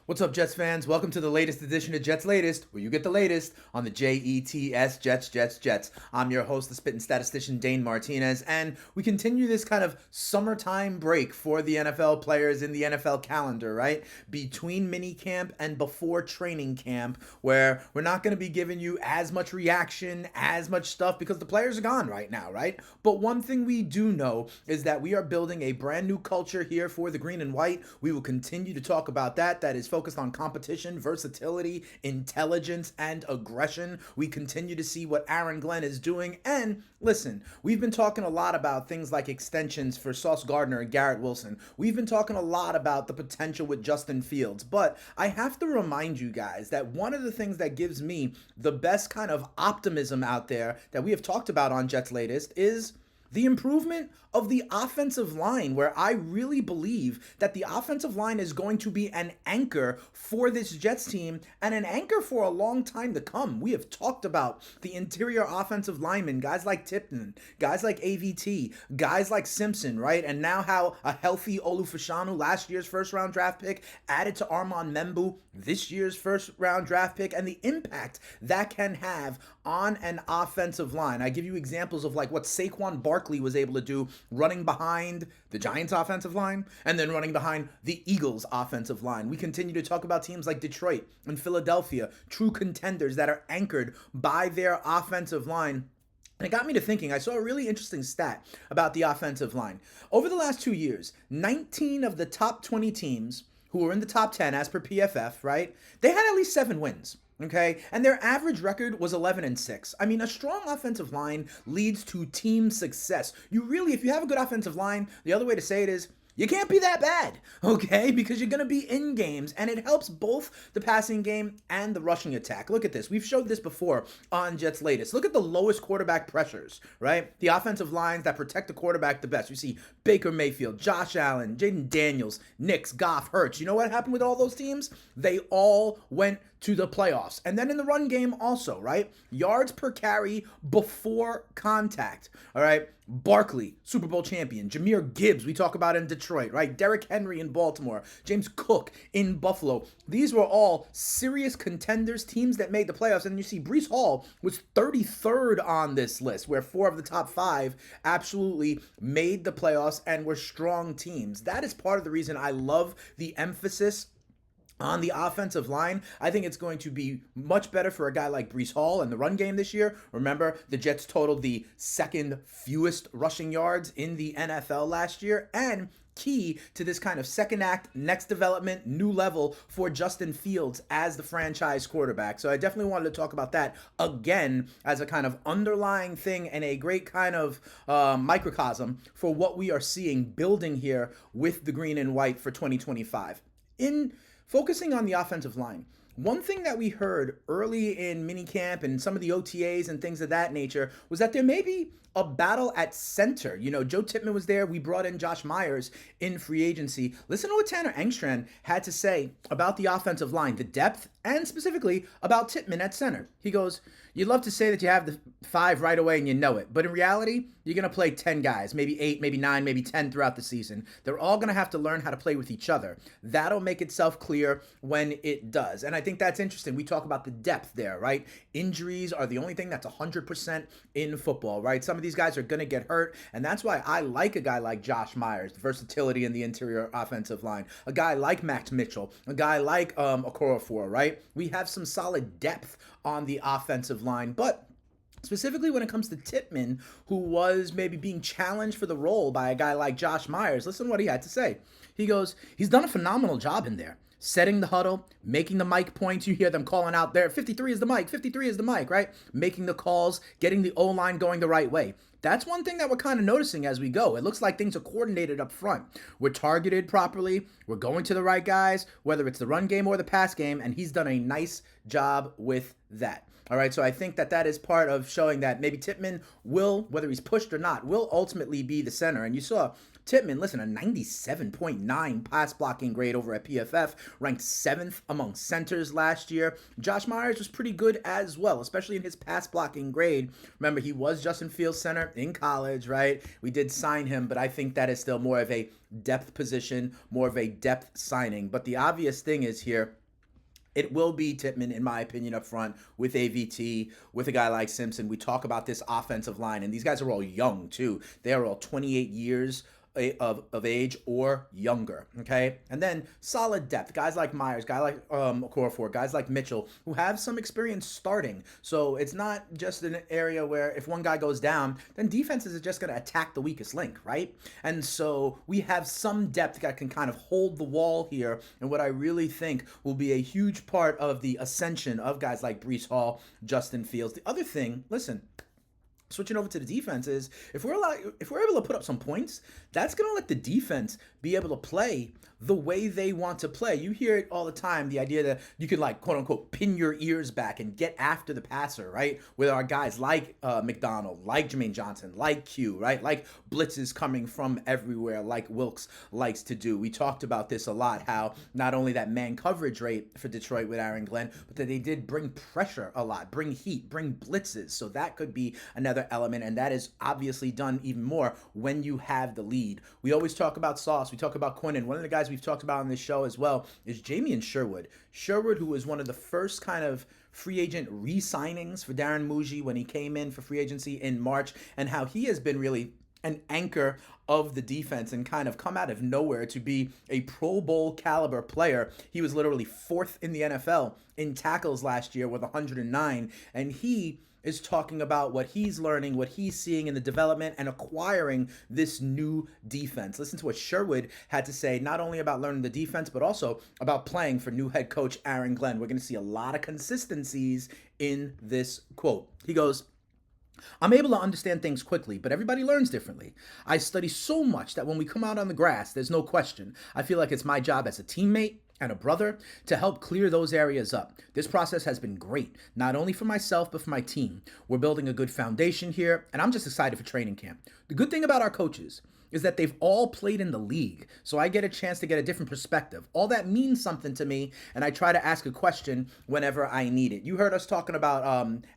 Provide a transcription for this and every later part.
What's up, Jets fans? Welcome to the latest edition of Jets Latest, where you get the latest on the Jets, Jets. I'm your host, the spitting statistician, Dane Martinez, and we continue this kind of summertime break for the NFL players in the NFL calendar, right? Between mini camp and before training camp, where we're not going to be giving you as much reaction, as much stuff, because the players are gone right now, right? But one thing we do know is that we are building a brand new culture here for the green and white. We will continue to talk about that. That is focused on competition, versatility, intelligence, and aggression. We continue to see what Aaron Glenn is doing. And listen, we've been talking a lot about things like extensions for Sauce Gardner and Garrett Wilson. We've been talking a lot about the potential with Justin Fields. But I have to remind you guys that one of the things that gives me the best kind of optimism out there that we have talked about on Jets Latest is the improvement of the offensive line, where I really believe that the offensive line is going to be an anchor for this Jets team and an anchor for a long time to come. We have talked about the interior offensive linemen, guys like Tipton, guys like AVT, guys like Simpson, right? And now how a healthy Olufashanu, last year's first-round draft pick, added to Armand Membu, this year's first-round draft pick, and the impact that can have on an offensive line. I give you examples of like what Saquon Barkley was able to do running behind the Giants offensive line and then running behind the Eagles offensive line. We continue to talk about teams like Detroit and Philadelphia, true contenders that are anchored by their offensive line. And it got me to thinking. I saw a really interesting stat about the offensive line. Over the last 2 years, 19 of the top 20 teams who were in the top 10 as per PFF, right? They had at least 7 wins. Okay, and their average record was 11-6. I mean, a strong offensive line leads to team success. If you have a good offensive line, the other way to say it is, you can't be that bad, okay? Because you're going to be in games, and it helps both the passing game and the rushing attack. Look at this. We've showed this before on Jets Latest. Look at the lowest quarterback pressures, right? The offensive lines that protect the quarterback the best. You see Baker Mayfield, Josh Allen, Jaden Daniels, Knicks, Goff, Hurts. You know what happened with all those teams? They all went to the playoffs. And then in the run game also, right? Yards per carry before contact, all right? Barkley, Super Bowl champion. Jahmyr Gibbs, we talk about in Detroit, right? Derrick Henry in Baltimore. James Cook in Buffalo. These were all serious contenders, teams that made the playoffs. And you see Breece Hall was 33rd on this list, where 4 of the top 5 absolutely made the playoffs and were strong teams. That is part of the reason I love the emphasis on the offensive line. I think it's going to be much better for a guy like Breece Hall in the run game this year. Remember, the Jets totaled the second fewest rushing yards in the NFL last year, and key to this kind of second act, next development, new level for Justin Fields as the franchise quarterback. So I definitely wanted to talk about that again as a kind of underlying thing and a great kind of microcosm for what we are seeing building here with the green and white for 2025. In focusing on the offensive line, one thing that we heard early in minicamp and some of the OTAs and things of that nature was that there may be a battle at center. You know, Joe Tippmann was there. We brought in Josh Myers in free agency. Listen to what Tanner Engstrand had to say about the offensive line, the depth, and specifically about Tippmann at center. He goes, you'd love to say that you have the 5 right away and you know it, but in reality, you're going to play 10 guys, maybe 8, maybe 9, maybe 10 throughout the season. They're all going to have to learn how to play with each other. That'll make itself clear when it does. And I think that's interesting. We talk about the depth there, right? Injuries are the only thing that's 100% in football, right? Some of these guys are going to get hurt, and that's why I like a guy like Josh Myers, the versatility in the interior offensive line, a guy like Max Mitchell, a guy like Okorafor, right? We have some solid depth on the offensive line, but specifically when it comes to Tippmann, who was maybe being challenged for the role by a guy like Josh Myers, listen to what he had to say. He goes, he's done a phenomenal job in there. Setting the huddle, making the mic points. You hear them calling out there, 53 is the mic, 53 is the mic, right? Making the calls, getting the O-line going the right way. That's one thing that we're kind of noticing as we go. It looks like things are coordinated up front. We're targeted properly. We're going to the right guys, whether it's the run game or the pass game, and he's done a nice job with that. All right, so I think that is part of showing that maybe Tippmann will, whether he's pushed or not, will ultimately be the center. And you saw Tittman, listen, a 97.9 pass blocking grade over at PFF, ranked 7th among centers last year. Josh Myers was pretty good as well, especially in his pass blocking grade. Remember, he was Justin Fields center in college, right? We did sign him, but I think that is still more of a depth position, more of a depth signing. But the obvious thing is here, it will be Tittman, in my opinion, up front with AVT, with a guy like Simpson. We talk about this offensive line, and these guys are all young, too. They are all 28 years of age or younger, okay? And then solid depth. Guys like Myers, guys like Okorafor, guys like Mitchell, who have some experience starting. So it's not just an area where if one guy goes down, then defenses are just going to attack the weakest link, right? And so we have some depth that can kind of hold the wall here, and what I really think will be a huge part of the ascension of guys like Breece Hall, Justin Fields. The other thing, listen, switching over to the defense is if we're able to put up some points, that's going to let the defense be able to play the way they want to play. You hear it all the time, the idea that you could, like, quote unquote, pin your ears back and get after the passer, right? With our guys like McDonald, like Jamien Johnson, like Q, right? Like blitzes coming from everywhere, like Wilkes likes to do. We talked about this a lot, how not only that man coverage rate for Detroit with Aaron Glenn, but that they did bring pressure a lot, bring heat, bring blitzes. So that could be another element, and that is obviously done even more when you have the lead. We always talk about Sauce, we talk about Quinnen. One of the guys we've talked about on this show as well is Jamien Sherwood. Sherwood, who was one of the first kind of free agent re-signings for Darren Muji when he came in for free agency in March, and how he has been really an anchor of the defense and kind of come out of nowhere to be a Pro Bowl caliber player. He was literally 4th in the NFL in tackles last year with 109, and he is talking about what he's learning, what he's seeing in the development and acquiring this new defense. Listen to what Sherwood had to say, not only about learning the defense, but also about playing for new head coach Aaron Glenn. We're going to see a lot of consistencies in this quote. He goes, "I'm able to understand things quickly, but everybody learns differently. I study so much that when we come out on the grass, there's no question. I feel like it's my job as a teammate and a brother to help clear those areas up. This process has been great, not only for myself, but for my team. We're building a good foundation here, and I'm just excited for training camp. The good thing about our coaches is that they've all played in the league, so I get a chance to get a different perspective. All that means something to me, and I try to ask a question whenever I need it." You heard us talking about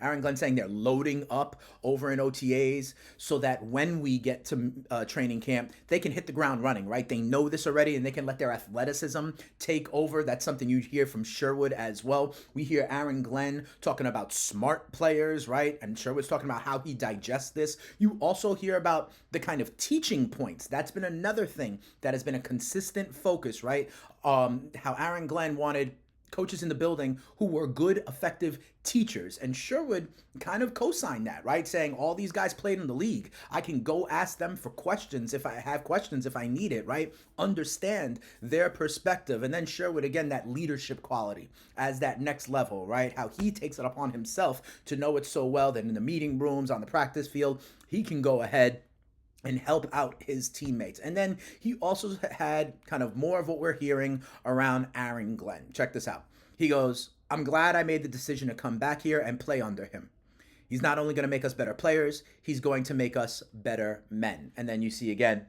Aaron Glenn saying they're loading up over in OTAs so that when we get to training camp, they can hit the ground running, right? They know this already, and they can let their athleticism take over. That's something you hear from Sherwood as well. We hear Aaron Glenn talking about smart players, right? And Sherwood's talking about how he digests this. You also hear about the kind of teaching points. That's been another thing that has been a consistent focus, right? How Aaron Glenn wanted coaches in the building who were good, effective teachers. And Sherwood kind of co-signed that, right? Saying all these guys played in the league. I can go ask them for questions if I have questions, if I need it, right? Understand their perspective. And then Sherwood, again, that leadership quality as that next level, right? How he takes it upon himself to know it so well that in the meeting rooms, on the practice field, he can go ahead and help out his teammates. And then he also had kind of more of what we're hearing around Aaron Glenn. Check this out. He goes, "I'm glad I made the decision to come back here and play under him. He's not only going to make us better players, he's going to make us better men." And then you see again,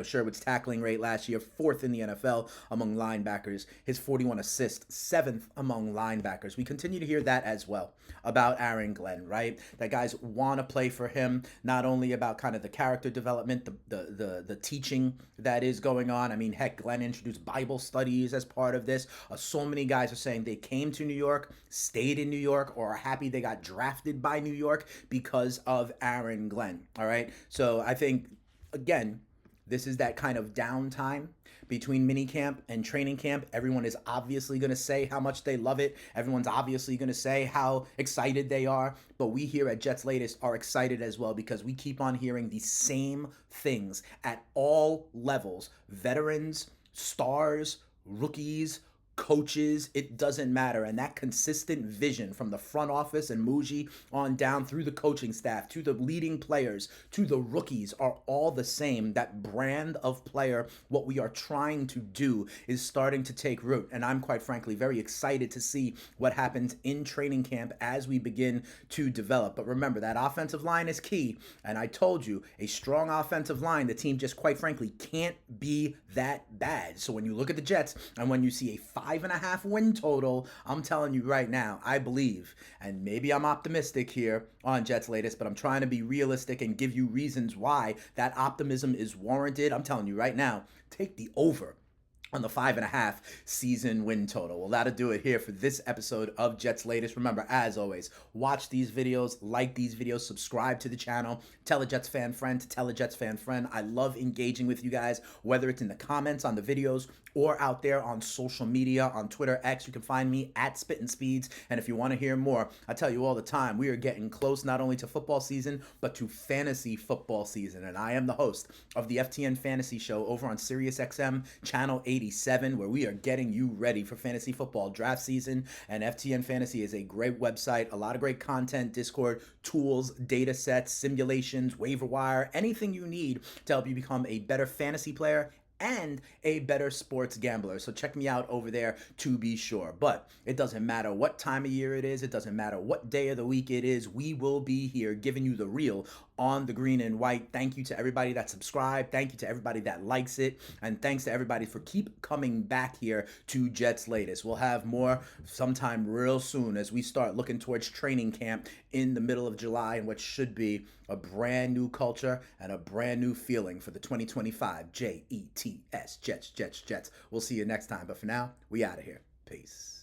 Sherwood's tackling rate last year, 4th in the NFL among linebackers. His 41 assists, 7th among linebackers. We continue to hear that as well about Aaron Glenn, right? That guys want to play for him, not only about kind of the character development, the teaching that is going on. I mean, heck, Glenn introduced Bible studies as part of this. So many guys are saying they came to New York, stayed in New York, or are happy they got drafted by New York because of Aaron Glenn, all right? So I think, again, this is that kind of downtime between minicamp and training camp. Everyone is obviously going to say how much they love it. Everyone's obviously going to say how excited they are. But we here at Jets Latest are excited as well because we keep on hearing the same things at all levels. Veterans, stars, rookies, coaches, it doesn't matter. And that consistent vision from the front office and Muji on down through the coaching staff to the leading players to the rookies are all the same. That brand of player, what we are trying to do is starting to take root. And I'm quite frankly very excited to see what happens in training camp as we begin to develop. But remember, that offensive line is key. And I told you, a strong offensive line, the team just quite frankly can't be that bad. So when you look at the Jets and when you see a 5.5 win total, I'm telling you right now, I believe, and maybe I'm optimistic here on Jets Latest, but I'm trying to be realistic and give you reasons why that optimism is warranted. I'm telling you right now, take the over on the 5.5 season win total. Well, that'll do it here for this episode of Jets Latest. Remember, as always, watch these videos, like these videos, subscribe to the channel, tell a Jets fan friend to tell a Jets fan friend. I love engaging with you guys, whether it's in the comments on the videos or out there on social media, on Twitter, X. You can find me at Spittin' Speeds. And if you want to hear more, I tell you all the time, we are getting close not only to football season, but to fantasy football season. And I am the host of the FTN Fantasy Show over on SiriusXM Channel 87, where we are getting you ready for fantasy football draft season. And FTN Fantasy is a great website, a lot of great content, Discord, tools, data sets, simulations, waiver wire, anything you need to help you become a better fantasy player and a better sports gambler. So check me out over there to be sure. But it doesn't matter what time of year it is. It doesn't matter what day of the week it is. We will be here giving you the real on the green and white. Thank you to everybody that subscribed. Thank you to everybody that likes it. And thanks to everybody for keep coming back here to Jets Latest. We'll have more sometime real soon as we start looking towards training camp in the middle of July and what should be a brand new culture and a brand new feeling for the 2025 Jets. Jets. We'll see you next time. But for now, we out of here. Peace.